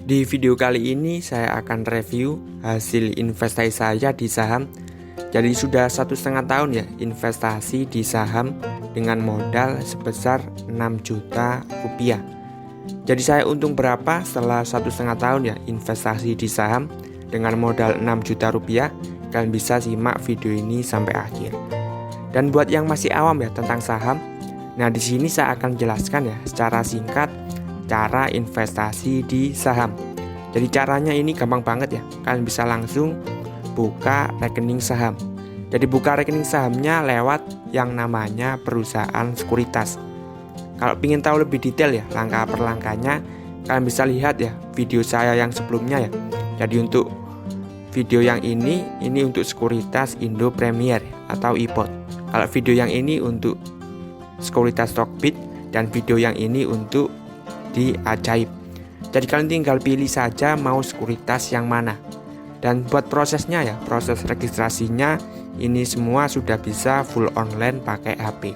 Di video kali ini saya akan review hasil investasi saya di saham. Jadi sudah 1,5 tahun ya investasi di saham dengan modal sebesar 6 juta rupiah. Jadi saya untung berapa setelah 1,5 tahun ya investasi di saham dengan modal 6 juta rupiah? Kalian bisa simak video ini sampai akhir. Dan buat yang masih awam ya tentang saham, nah di sini saya akan jelaskan ya secara singkat cara investasi di saham. Jadi caranya ini gampang banget ya. Kalian bisa langsung buka rekening saham. Jadi buka rekening sahamnya lewat yang namanya perusahaan sekuritas. Kalau ingin tahu lebih detail ya langkah per langkahnya, kalian bisa lihat ya video saya yang sebelumnya ya. Jadi untuk video yang ini untuk sekuritas Indo Premier atau IPOT. Kalau video yang ini untuk sekuritas Stockbit dan video yang ini untuk di Ajaib. Jadi kalian tinggal pilih saja mau sekuritas yang mana. Dan buat prosesnya ya, proses registrasinya ini semua sudah bisa full online pakai HP.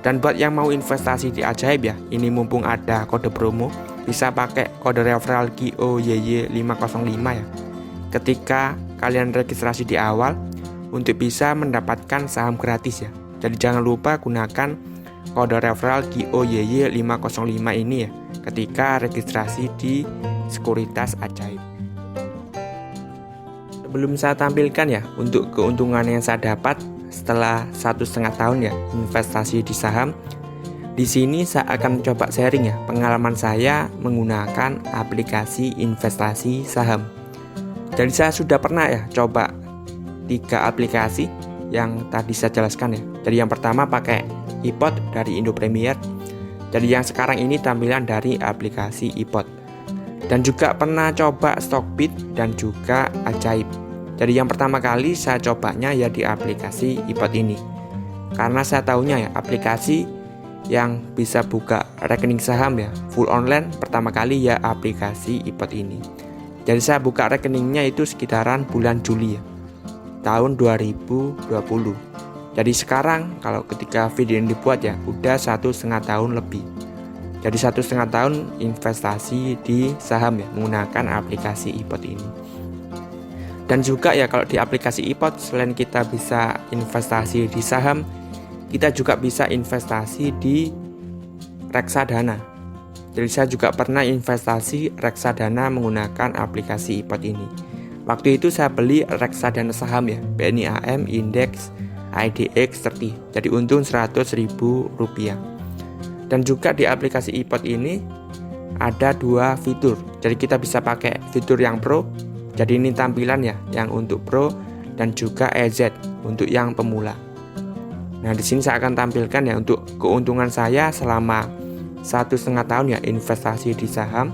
Dan buat yang mau investasi di Ajaib ya, ini mumpung ada kode promo, bisa pakai kode referral GOYY505 ya. Ketika kalian registrasi di awal untuk bisa mendapatkan saham gratis ya. Jadi jangan lupa gunakan kode referral GOYY505 ini ya ketika registrasi di sekuritas Ajaib. Sebelum saya tampilkan ya untuk keuntungan yang saya dapat setelah 1,5 tahun ya investasi di saham, di sini saya akan coba sharing ya pengalaman saya menggunakan aplikasi investasi saham. Jadi saya sudah pernah ya coba 3 aplikasi yang tadi saya jelaskan ya. Jadi yang pertama pakai IPOT dari Indo Premier. Jadi yang sekarang ini tampilan dari aplikasi IPOT. Dan juga pernah coba Stockbit dan juga Ajaib. Jadi yang pertama kali saya cobanya ya di aplikasi IPOT ini. Karena saya tahunya ya aplikasi yang bisa buka rekening saham ya full online pertama kali ya aplikasi IPOT ini. Jadi saya buka rekeningnya itu sekitaran bulan Juli ya, tahun 2020. Jadi sekarang kalau ketika video ini dibuat ya udah 1,5 tahun lebih. Jadi 1,5 tahun investasi di saham ya menggunakan aplikasi IPOT ini. Dan juga ya kalau di aplikasi IPOT selain kita bisa investasi di saham, kita juga bisa investasi di reksadana. Jadi saya juga pernah investasi reksadana menggunakan aplikasi IPOT ini. Waktu itu saya beli reksadana saham ya BNI AM Index IDX 30. Jadi untung Rp100.000. Dan juga di aplikasi IPOT ini ada 2 fitur. Jadi kita bisa pakai fitur yang Pro. Jadi ini tampilan ya yang untuk Pro dan juga EZ untuk yang pemula. Nah, di sini saya akan tampilkan ya untuk keuntungan saya selama 1,5 tahun ya investasi di saham.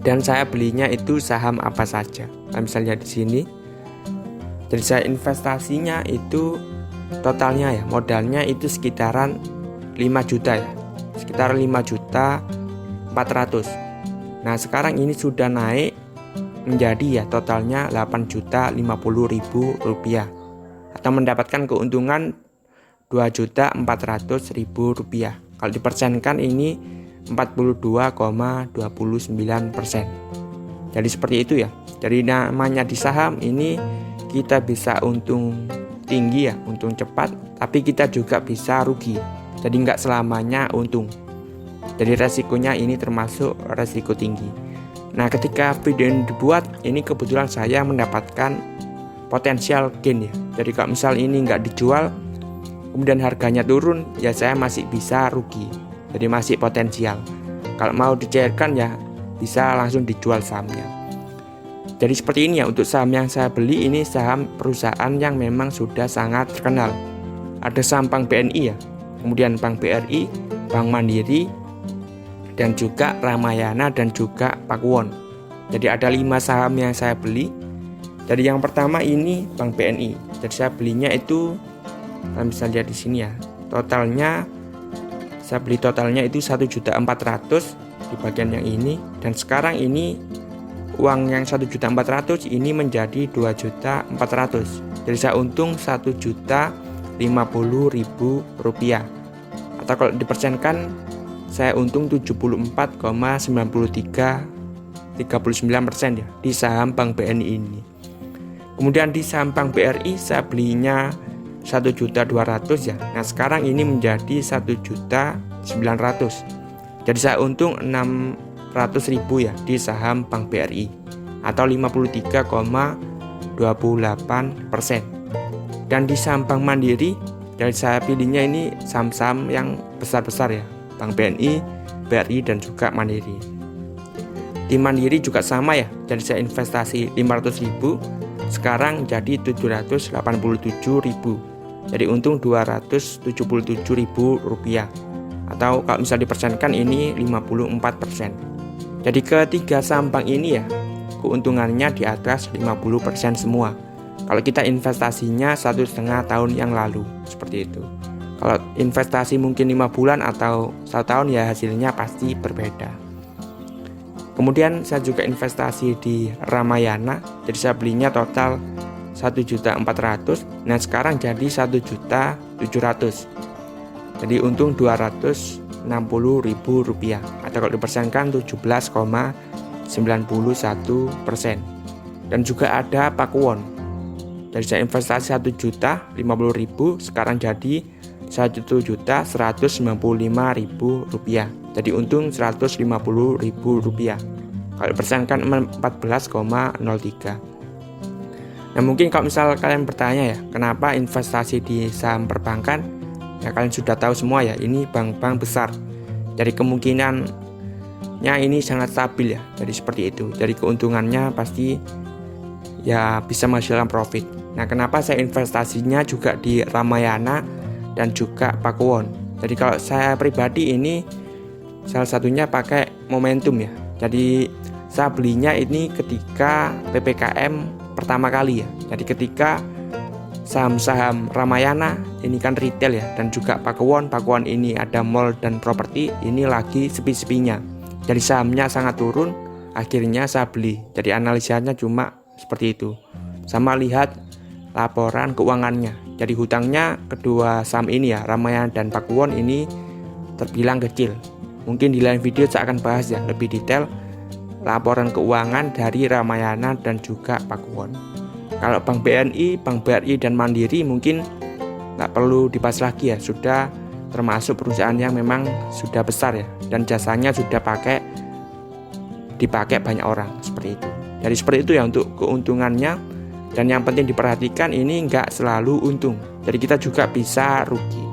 Dan saya belinya itu saham apa saja. Nah, misalnya di sini. Jadi saya investasinya itu totalnya ya modalnya itu sekitaran 5 juta ya. Sekitar 5.400.000. Nah, sekarang ini sudah naik menjadi ya totalnya 8.050.000 rupiah atau mendapatkan keuntungan 2.400.000 rupiah. Kalau dipersenkan ini 42,29%. Jadi seperti itu ya. Jadi namanya di saham ini kita bisa untung tinggi ya, untung cepat, tapi kita juga bisa rugi. Jadi nggak selamanya untung. Jadi resikonya ini termasuk resiko tinggi. Nah, ketika video ini dibuat, ini kebetulan saya mendapatkan potensial gain ya. Jadi kalau misal ini nggak dijual, kemudian harganya turun, ya saya masih bisa rugi. Jadi masih potensial. Kalau mau dicairkan ya bisa langsung dijual sahamnya. Jadi seperti ini ya untuk saham yang saya beli ini saham perusahaan yang memang sudah sangat terkenal. Ada saham Bank BNI ya, kemudian Bank BRI, Bank Mandiri, dan juga Ramayana dan juga Pakuwon. Jadi ada 5 saham yang saya beli. Jadi yang pertama ini Bank BNI. Jadi saya belinya itu kalian bisa lihat di sini ya. Totalnya saya beli totalnya itu 1.400.000 di bagian yang ini, dan sekarang ini uang yang 1.400.000 ini menjadi 2.400.000. Jadi saya untung 1.050.000 rupiah. Atau kalau dipersenkan saya untung 74,93%. 39% ya di saham Bank BNI ini. Kemudian di saham Bank BRI saya belinya 1.200.000 ya. Nah sekarang ini menjadi 1.900.000. Jadi saya untung 600.000 ya di saham Bank BRI atau 53,28%. Dan di saham Bank Mandiri dari saya pilihnya ini saham-saham yang besar-besar ya, Bank BNI, BRI dan juga Mandiri. Di Mandiri juga sama ya, jadi saya investasi 500.000 sekarang jadi 787.000. Jadi untung 277.000 rupiah. Atau kalau misal dipersenkan ini 54%. Jadi ketiga saham bank ini ya keuntungannya di atas 50% semua. Kalau kita investasinya 1,5 tahun yang lalu seperti itu. Kalau investasi mungkin 5 bulan atau 1 tahun ya hasilnya pasti berbeda. Kemudian saya juga investasi di Ramayana. Jadi saya belinya total 1.400.000. Nah sekarang jadi 1.700.000. Jadi untung 260.000 rupiah. Atau kalau dipersenkan 17,91%. Dan juga ada Pakuwon. Jadi saya investasi 1.050.000 sekarang jadi 1.195.000 rupiah. Jadi untung 150.000 rupiah. Kalau persenkan 14,03. Nah mungkin kalau misal kalian bertanya ya, kenapa investasi di saham perbankan? Ya kalian sudah tahu semua ya, ini bank-bank besar. Jadi kemungkinannya ini sangat stabil ya. Jadi seperti itu. Jadi keuntungannya pasti ya bisa menghasilkan profit. Nah kenapa saya investasinya juga di Ramayana dan juga Pakuwon? Jadi kalau saya pribadi ini salah satunya pakai momentum ya. Jadi saya belinya ini ketika PPKM pertama kali ya. Jadi ketika saham-saham Ramayana ini kan retail ya, dan juga Pakuwon ini ada mall dan properti, ini lagi sepi-sepinya. Jadi sahamnya sangat turun, akhirnya saya beli. Jadi analisanya cuma seperti itu. Sama lihat laporan keuangannya. Jadi hutangnya kedua saham ini ya, Ramayana dan Pakuwon ini terbilang kecil. Mungkin di lain video saya akan bahas ya lebih detail laporan keuangan dari Ramayana dan juga Pakuwon. Kalau Bank BNI, Bank BRI dan Mandiri mungkin nggak perlu dibahas lagi ya, sudah termasuk perusahaan yang memang sudah besar ya, dan jasanya sudah dipakai banyak orang seperti itu. Jadi seperti itu ya untuk keuntungannya. Dan yang penting diperhatikan ini nggak selalu untung. Jadi kita juga bisa rugi.